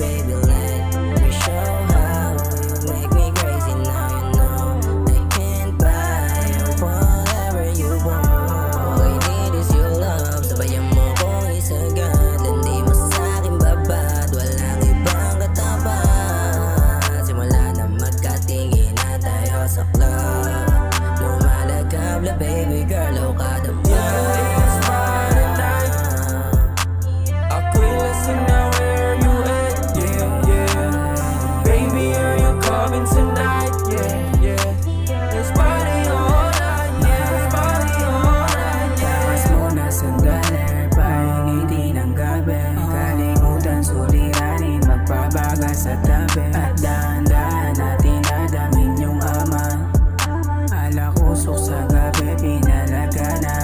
baby, let me show how you make me crazy. Now you know I can't buy whatever you want. All I need is your love. Sabayan mo kong isagad, hindi mo sa'kin babad. Walang ibang katapat. Simula na magkatingin na tayo sa club, lumalagab na baby girl, o kada mo. It's Friday night. Ako'y lasing na, where you at? Yeah, yeah. Baby, are you coming tonight? Yeah, yeah. Let's party all night. Yeah, let's party all night. Yeah. Mas muna sandali, paingiti ng gabi. Kalimutan suliranin, magpabaga sa tabi. At dahan-dahan natin adamin yung ama. Alakusok sa gabi, pinalaga na.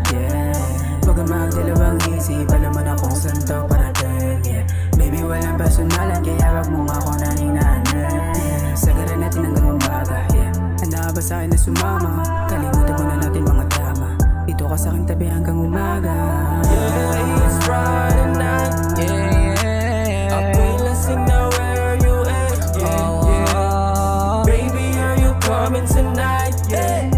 Yeah. Huwag kang magdalawang isip, alam mo na kung saan to parating. Yeah. Baby, walang personalan, kaya wag mong ako naninahan. Yeah. Sagaran natin hanggang umaga. Yeah. Handa ka ba sa'kin na sumama? Kalimutan muna natin mga drama. Dito ka sa'king tabi hanggang umaga. Yeah, it's Friday night. Yeah, Ako'y lasing na, where you at? Yeah, yeah. Baby, are you coming tonight? Yeah.